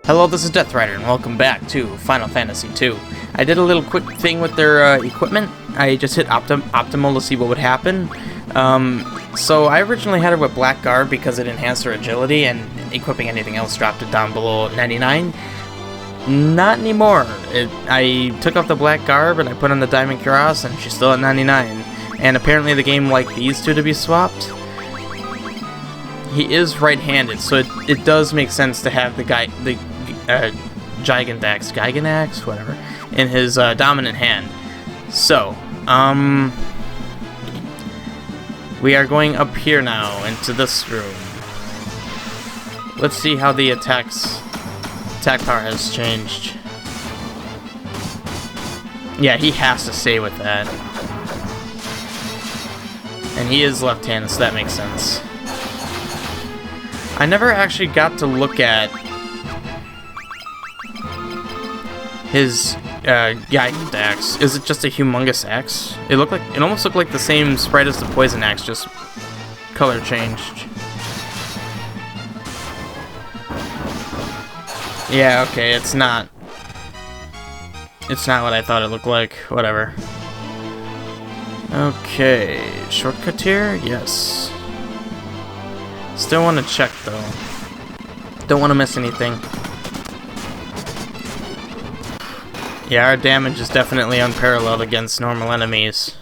Hello, this is Death Rider, and welcome back to Final Fantasy II. I did a little quick thing with their equipment. I just hit optimal to see what would happen. So I originally had her with Black Garb because it enhanced her agility, and equipping anything else dropped it down below 99. Not anymore. I took off the Black Garb and I put on the Diamond Cuirass, and she's still at 99. And apparently the game liked these two to be swapped. He is right-handed, so it does make sense to have the Giganax, whatever, in his dominant hand. So, we are going up here now into this room. Let's see how the attack power has changed. Yeah, he has to stay with that. And he is left-handed, so that makes sense. I never actually got to look at his Gigant Axe. Is it just a humongous axe? It almost looked like the same sprite as the Poison Axe, just color changed. Yeah, okay, it's not what I thought it looked like. Whatever. Okay, shortcut here? Yes. Still want to check though. Don't want to miss anything. Yeah, our damage is definitely unparalleled against normal enemies.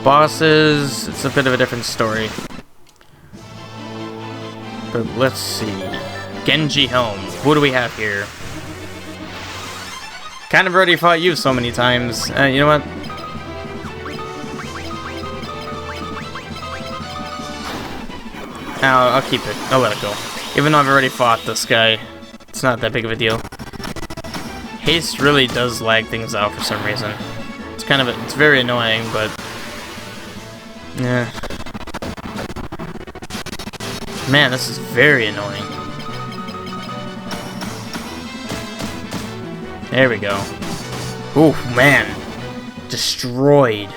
Bosses, it's a bit of a different story. But let's see. Genji Helm. Who do we have here? Kind of already fought you so many times. You know what? I'll keep it. I'll let it go. Even though I've already fought this guy, it's not that big of a deal. Haste really does lag things out for some reason. It's very annoying, but yeah. Man, this is very annoying. There we go. Ooh, man. Destroyed.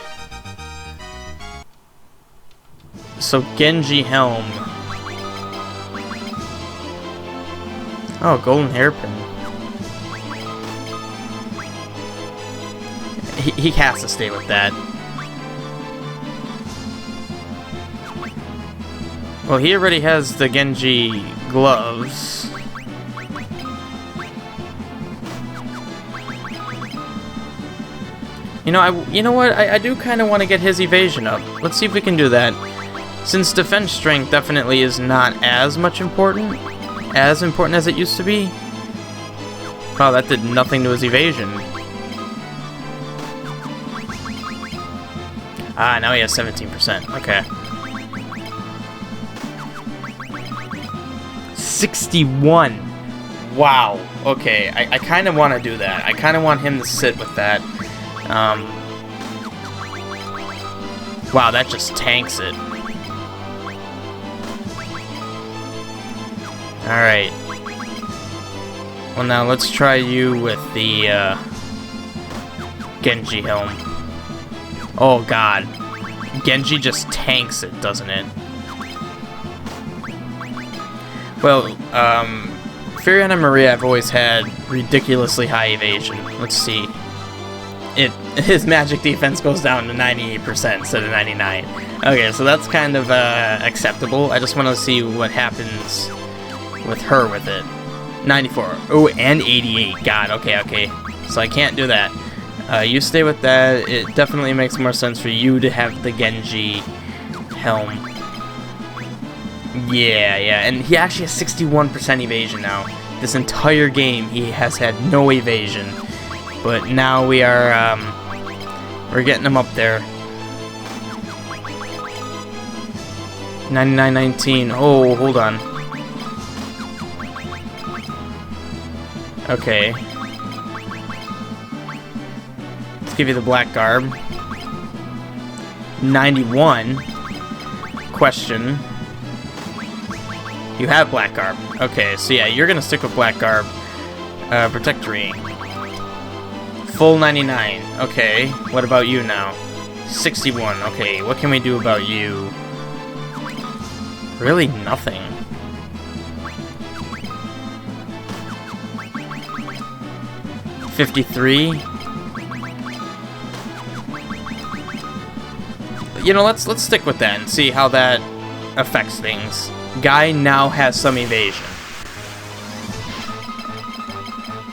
So, Genji Helm. Oh, golden hairpin. He has to stay with that. Well, he already has the Genji gloves. You know what? I do kind of want to get his evasion up. Let's see if we can do that. Since defense strength definitely is not as important as it used to be. Wow, that did nothing to his evasion. Ah, now he has 17%. Okay. 61. Wow. Okay, I kind of want to do that. I kind of want him to sit with that. Wow, that just tanks it. Alright. Well, now let's try you with the Genji Helm. Oh god. Genji just tanks it, doesn't it? Well, Furion and Maria have always had ridiculously high evasion. Let's see. His magic defense goes down to 98% instead of 99. Okay, so that's kind of acceptable. I just want to see what happens with her with it. 94. Oh, and 88. God, okay. So I can't do that. You stay with that. It definitely makes more sense for you to have the Genji Helm. Yeah, and he actually has 61% evasion now. This entire game, he has had no evasion. But now we are, we're getting him up there. 99-19. Oh, hold on. Okay. Let's give you the Black Garb. 91. Question. You have Black Garb. Okay, so yeah, you're gonna stick with Black Garb. Protectory. Full 99. Okay, what about you now? 61. Okay, what can we do about you? Really nothing. 53. You know, let's stick with that and see how that affects things. Guy now has some evasion.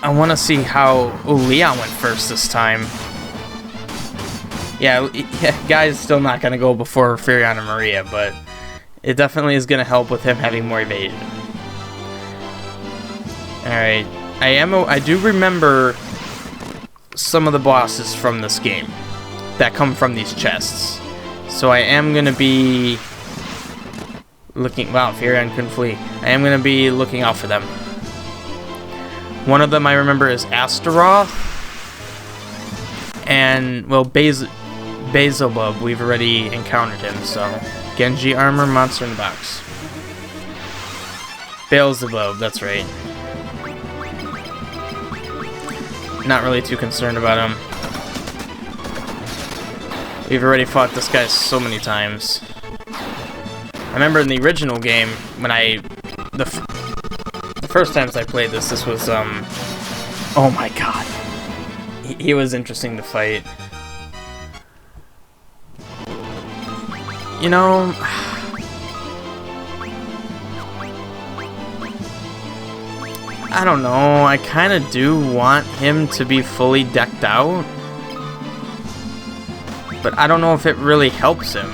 I want to see how... Oh, Leon went first this time. Yeah, Guy's still not going to go before Furion and Maria, but it definitely is going to help with him having more evasion. Alright. I do remember some of the bosses from this game that come from these chests. So I am going to be looking... Wow, Furion couldn't flee. I am going to be looking out for them. One of them I remember is Astaroth. And, well, Beelzebub, we've already encountered him, so... Genji armor, monster in the box. Beelzebub, that's right. Not really too concerned about him. We've already fought this guy so many times. I remember in the original game, when the first times I played this was, oh my god. He was interesting to fight. You know... I don't know, I kind of do want him to be fully decked out. But I don't know if it really helps him.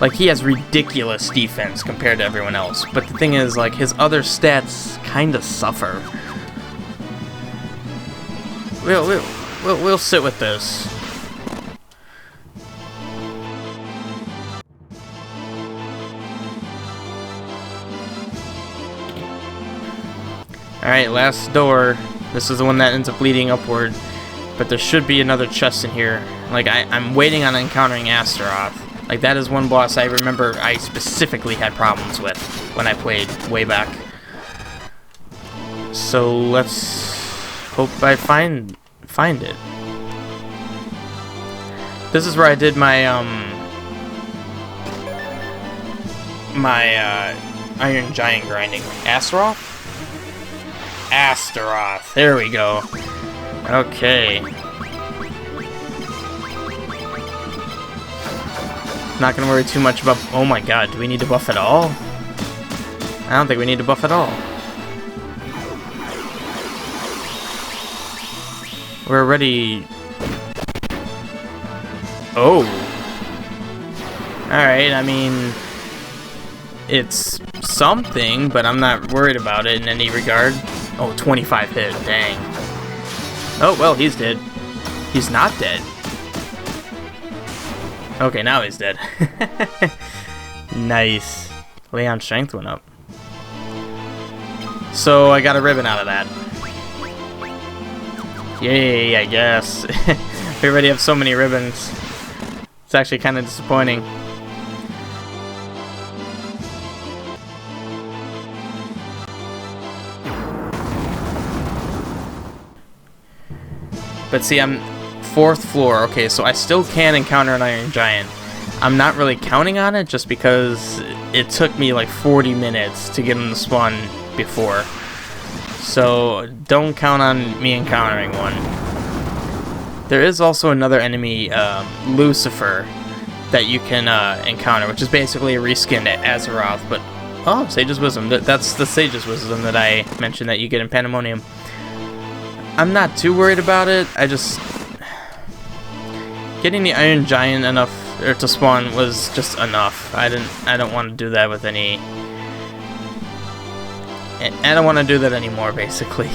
Like, he has ridiculous defense compared to everyone else. But the thing is, like, his other stats kind of suffer. We'll sit with this. Alright, last door. This is the one that ends up leading upward. But there should be another chest in here. Like, I'm waiting on encountering Astaroth. Like, that is one boss I remember I specifically had problems with when I played way back. So, let's hope I find it. This is where I did my, Iron Giant grinding. Astaroth? Astaroth. There we go. Okay. Not gonna worry too much about... Oh my god, do we need to buff at all? I don't think we need to buff at all. We're already... Oh. Alright, I mean... It's something, but I'm not worried about it in any regard. Oh, 25 hit, dang. Oh, well, he's dead. He's not dead. Okay, now he's dead. Nice. Leon's strength went up. So, I got a ribbon out of that. Yay, I guess. We already have so many ribbons. It's actually kind of disappointing. But see, I'm 4th floor. Okay, so I still can encounter an Iron Giant. I'm not really counting on it just because it took me like 40 minutes to get him to spawn before. So don't count on me encountering one. There is also another enemy, Lucifer, that you can encounter, which is basically a reskinned Azeroth. But oh, Sage's Wisdom. That's the Sage's Wisdom that I mentioned that you get in Pandemonium. I'm not too worried about it. I just... Getting the Iron Giant enough to spawn was just enough. I don't want to do that with any... I don't want to do that anymore, basically.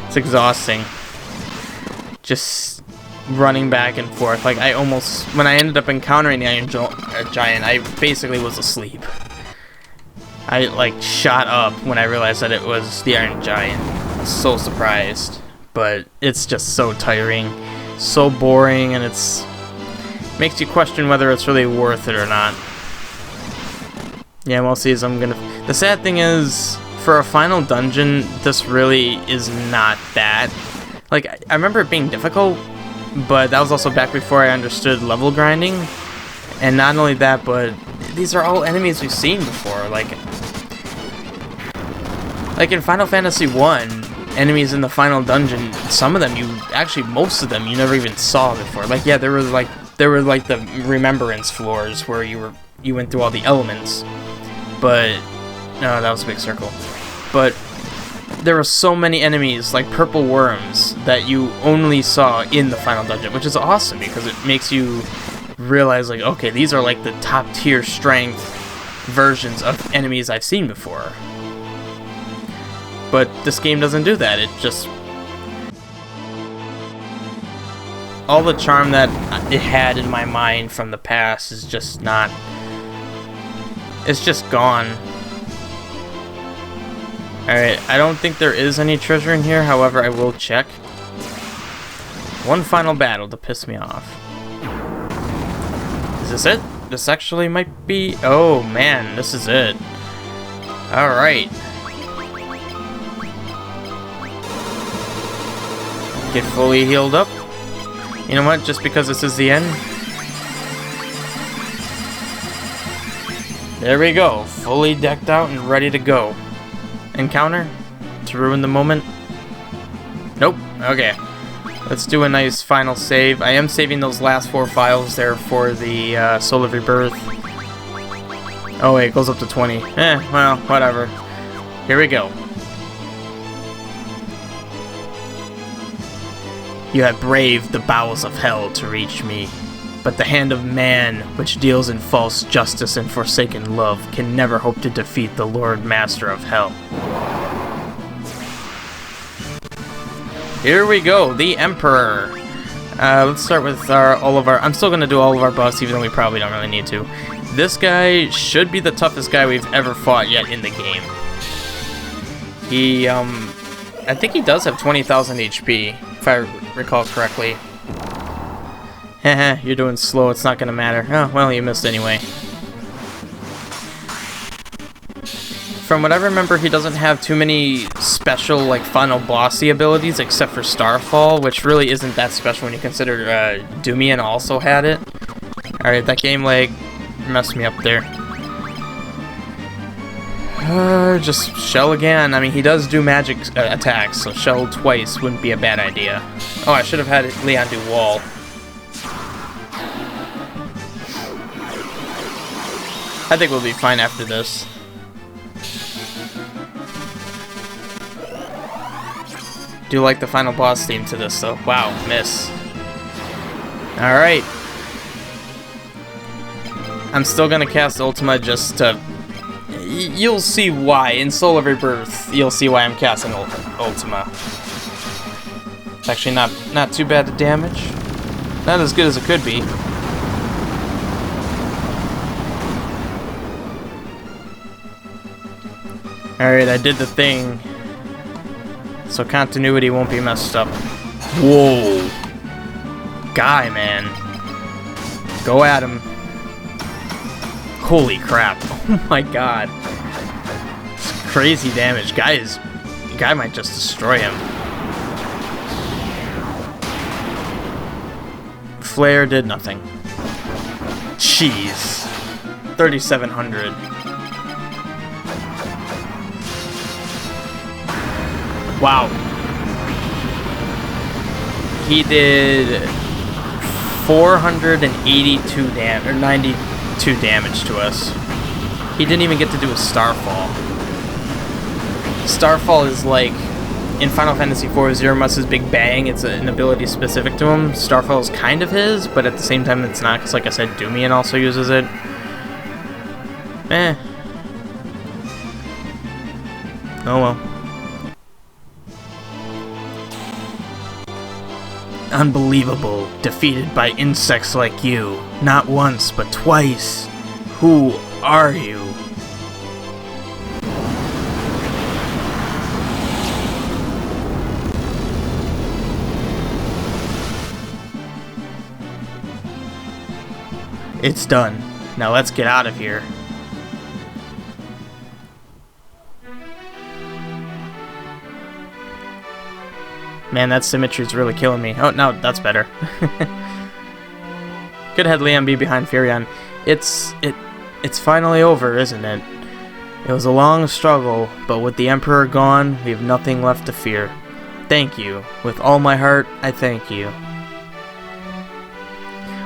It's exhausting. Just running back and forth. Like, I almost... When I ended up encountering the Iron Giant, I basically was asleep. I, like, shot up when I realized that it was the Iron Giant. I was so surprised. But it's just so tiring, so boring, and it's makes you question whether it's really worth it or not. Yeah, we'll see. I'm gonna... The sad thing is, for a final dungeon, this really is not that. Like, I remember it being difficult, but that was also back before I understood level grinding. And not only that, but these are all enemies we've seen before. Like in Final Fantasy 1, enemies in the final dungeon, some of them most of them you never even saw before. Like, yeah, there were like the remembrance floors where you went through all the elements, but no, that was a big circle. But there were so many enemies, like purple worms, that you only saw in the final dungeon, which is awesome because it makes you realize, like, okay, these are like the top tier strength versions of enemies I've seen before. But this game doesn't do that. It just... all the charm that it had in my mind from the past is just not... it's just gone. Alright, I don't think there is any treasure in here, however, I will check. One final battle to piss me off. Is this it? This actually might be... oh man, this is it. Alright. Get fully healed up. You know what, just because this is the end. There we go, fully decked out and ready to go. Encounter to ruin the moment. Nope. Okay. Let's do a nice final save. I am saving those last 4 files there for the Soul of Rebirth. Oh wait, it goes up to 20. Well, whatever. Here we go. You have braved the bowels of hell to reach me, but the hand of man, which deals in false justice and forsaken love, can never hope to defeat the Lord Master of Hell. Here we go, the Emperor. Let's start with all of our... I'm still going to do all of our buffs, even though we probably don't really need to. This guy should be the toughest guy we've ever fought yet in the game. He, I think he does have 20,000 HP, if I recall correctly. Haha, you're doing slow, it's not gonna matter. Oh, well, you missed anyway. From what I remember, he doesn't have too many special, like, final bossy abilities, except for Starfall, which really isn't that special when you consider Doomian also had it. Alright, that game lag messed me up there. Just shell again. I mean, he does do magic attacks, so shell twice wouldn't be a bad idea. Oh, I should have had Leon do wall. I think we'll be fine after this. Do like the final boss theme to this, though. Wow, miss. Alright. I'm still gonna cast Ultima just to... you'll see why. In Soul of Rebirth, you'll see why I'm casting Ultima. It's actually not too bad to damage. Not as good as it could be. Alright, I did the thing. So continuity won't be messed up. Whoa. Guy, man. Go at him. Holy crap. Oh my god. It's crazy damage. Guy might just destroy him. Flare did nothing. Jeez. 3,700. Wow. He did 482 damage, or 92 damage to us. He didn't even get to do a Starfall. Starfall is like, in Final Fantasy IV, Zeramus' Big Bang, it's an ability specific to him. Starfall is kind of his, but at the same time it's not, because like I said, Doomian also uses it. Oh well. Unbelievable. Defeated by insects like you. Not once, but twice. Who are you? It's done. Now let's get out of here. Man, that symmetry's really killing me. Oh, no, that's better. Could have Leon be behind Furion. It's finally over, isn't it? It was a long struggle, but with the Emperor gone, we have nothing left to fear. Thank you. With all my heart, I thank you.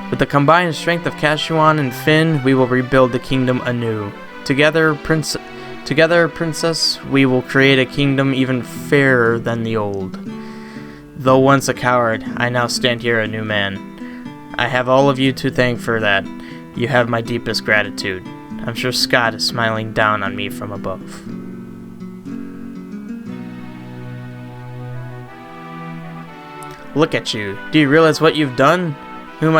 With the combined strength of Kashuan and Finn, we will rebuild the kingdom anew. Together, Princess, we will create a kingdom even fairer than the old. Though once a coward, I now stand here a new man. I have all of you to thank for that. You have my deepest gratitude. I'm sure Scott is smiling down on me from above. Look at you. Do you realize what you've done? Who am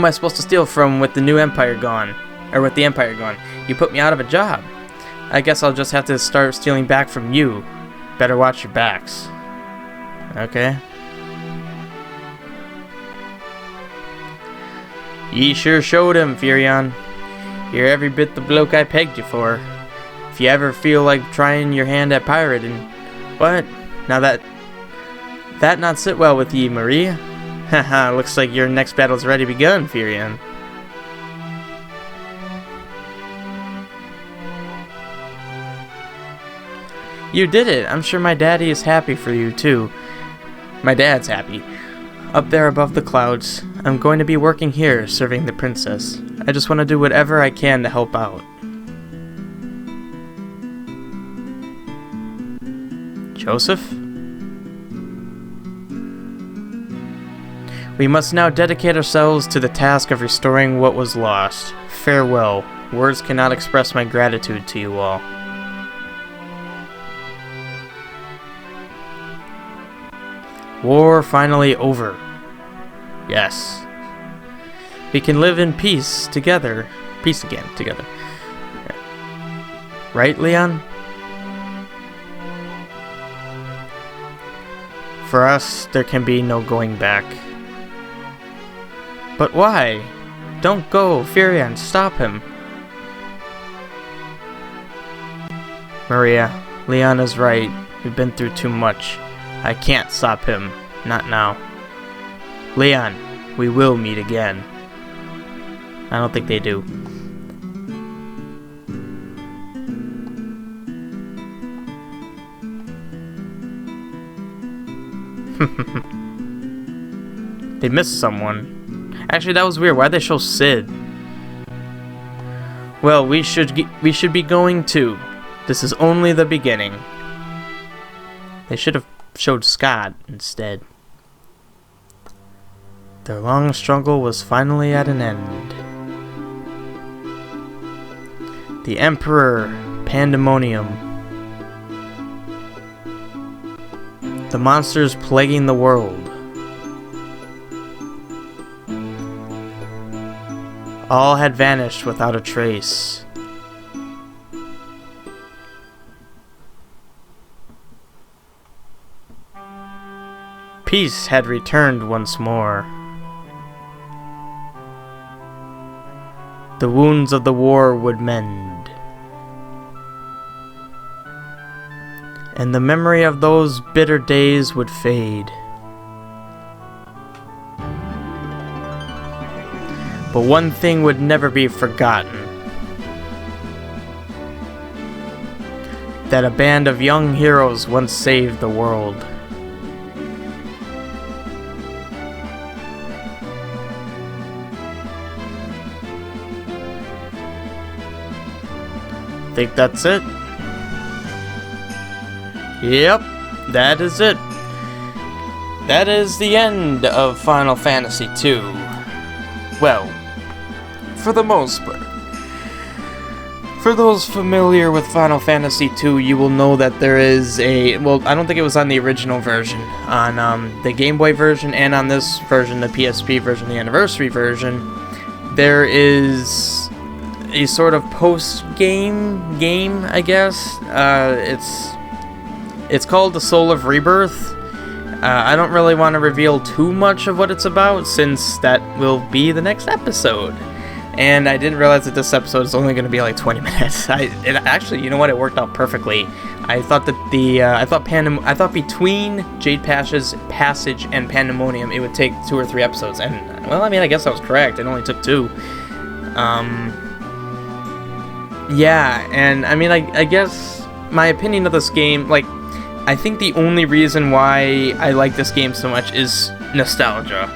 I supposed to steal from with the new empire gone? Or with the empire gone? You put me out of a job. I guess I'll just have to start stealing back from you. Better watch your backs. Okay. Ye sure showed him, Firion. You're every bit the bloke I pegged you for. If you ever feel like trying your hand at pirating... What? Now that not sit well with ye, Maria? Haha, looks like your next battle's already begun, Firion. You did it! I'm sure my daddy is happy for you, too. My dad's happy. Up there above the clouds, I'm going to be working here, serving the princess. I just want to do whatever I can to help out. Joseph? We must now dedicate ourselves to the task of restoring what was lost. Farewell. Words cannot express my gratitude to you all. War finally over. Yes. We can live in peace together. Peace again, together. Right, Leon? For us, there can be no going back. But why? Don't go, Firion, stop him. Maria, Leon is right. We've been through too much. I can't stop him. Not now. Leon, we will meet again. I don't think they do. They missed someone. Actually, that was weird. Why'd they show Sid? Well, we should be going too. This is only the beginning. They should have showed Scott instead. Their long struggle was finally at an end. The Emperor Pandemonium. The monsters plaguing the world. All had vanished without a trace. Peace had returned once more. The wounds of the war would mend. And the memory of those bitter days would fade. But one thing would never be forgotten. That a band of young heroes once saved the world. Think that's it? Yep, that is it. That is the end of Final Fantasy II. Well, for the most part. For those familiar with Final Fantasy II, you will know that there is a... Well, I don't think it was on the original version. On the Game Boy version and on this version, the PSP version, the Anniversary version, there is a sort of post-game, I guess. It's called The Soul of Rebirth. I don't really want to reveal too much of what it's about, since that will be the next episode. And I didn't realize that this episode is only going to be like 20 minutes. Actually, you know what? It worked out perfectly. I thought that I thought between Jade Passage and Pandemonium, it would take 2 or 3 episodes. And well, I mean, I guess I was correct. It only took 2. Yeah, and I mean, I guess my opinion of this game, like, I think the only reason why I like this game so much is nostalgia.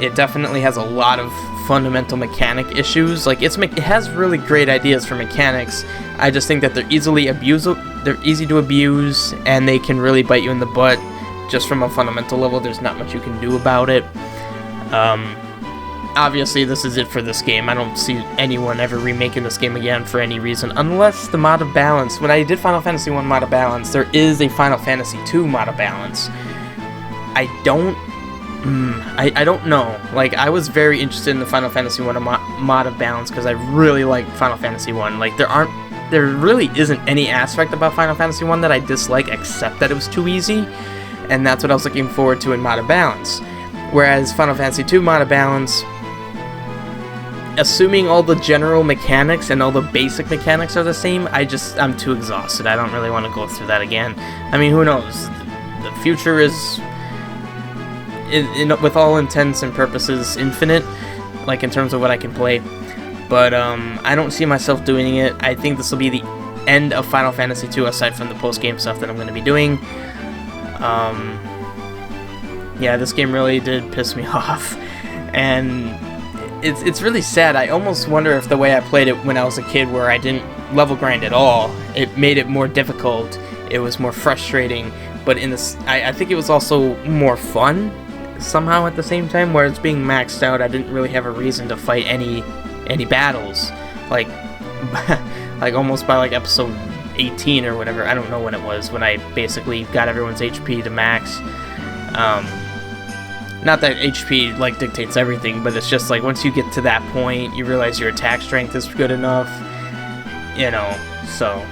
It definitely has a lot of fundamental mechanic issues. Like it has really great ideas for mechanics. I just think that they're easy to abuse, and they can really bite you in the butt. Just from a fundamental level, there's not much you can do about it. Obviously, this is it for this game. I don't see anyone ever remaking this game again for any reason, unless the mod of balance. When I did Final Fantasy 1 mod of balance, there is a Final Fantasy 2 mod of balance. I don't know. Like, I was very interested in the Final Fantasy 1 mod of balance because I really like Final Fantasy 1. Like, there really isn't any aspect about Final Fantasy 1 that I dislike except that it was too easy, and that's what I was looking forward to in mod of balance. Whereas Final Fantasy 2 mod of balance, assuming all the general mechanics and all the basic mechanics are the same, I'm too exhausted. I don't really want to go through that again. I mean, who knows? The future is, with all intents and purposes, infinite, like in terms of what I can play. But I don't see myself doing it. I think this will be the end of Final Fantasy 2, aside from the post-game stuff that I'm going to be doing. Yeah, this game really did piss me off, and it's really sad. I almost wonder if the way I played it when I was a kid, where I didn't level grind at all, it made it more difficult. It was more frustrating, but I think it was also more fun somehow at the same time. Where it's being maxed out, I didn't really have a reason to fight any battles, like like almost by like episode 18 or whatever. I don't know when it was, when I basically got everyone's HP to max. Not that HP like dictates everything, but it's just like once you get to that point, you realize your attack strength is good enough, you know. So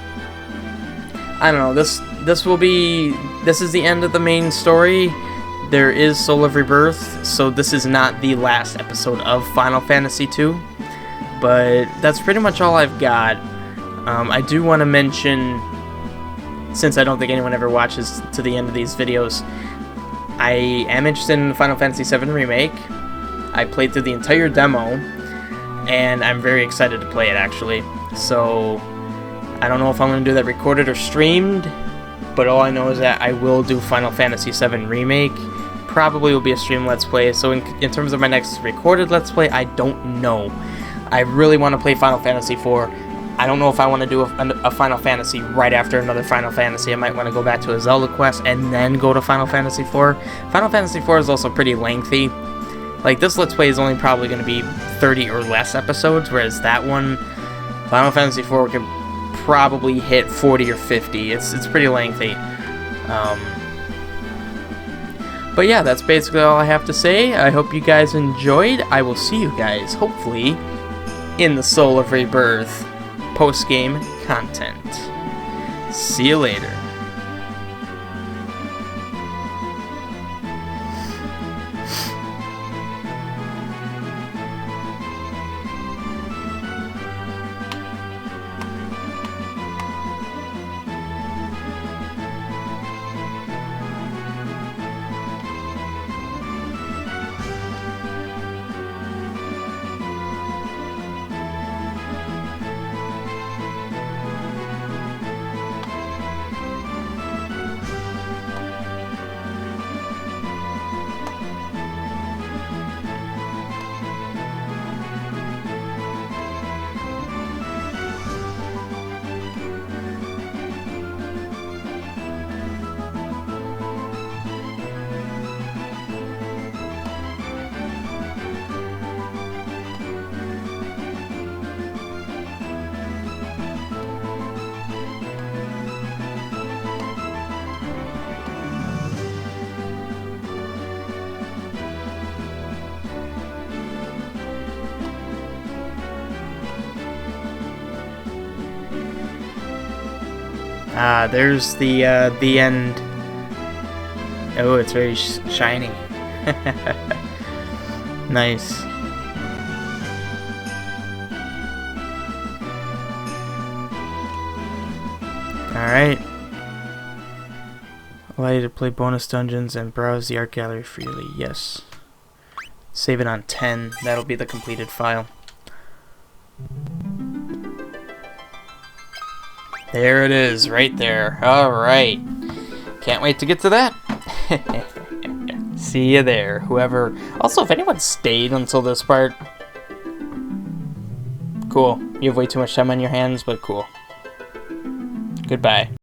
I don't know. This is the end of the main story. There is Soul of Rebirth, so this is not the last episode of Final Fantasy 2. But that's pretty much all I've got. I do want to mention, since I don't think anyone ever watches to the end of these videos, I am interested in Final Fantasy VII Remake. I played through the entire demo, and I'm very excited to play it, actually. So, I don't know if I'm going to do that recorded or streamed, but all I know is that I will do Final Fantasy VII Remake. Probably will be a stream Let's Play, so in terms of my next recorded Let's Play, I don't know. I really want to play Final Fantasy IV. I don't know if I want to do a Final Fantasy right after another Final Fantasy. I might want to go back to a Zelda quest and then go to Final Fantasy IV. Final Fantasy IV is also pretty lengthy. Like, this Let's Play is only probably going to be 30 or less episodes, whereas that one, Final Fantasy IV, could probably hit 40 or 50. It's pretty lengthy. But yeah, that's basically all I have to say. I hope you guys enjoyed. I will see you guys, hopefully, in the Soul of Rebirth post-game content. See you later. There's the end. Oh, it's very shiny. Nice. Alright. Allow you to play bonus dungeons and browse the art gallery freely. Yes. Save it on 10. That'll be the completed file. There it is, right there. Alright. Can't wait to get to that. See you there, whoever. Also, if anyone stayed until this part, cool. You have way too much time on your hands, but cool. Goodbye.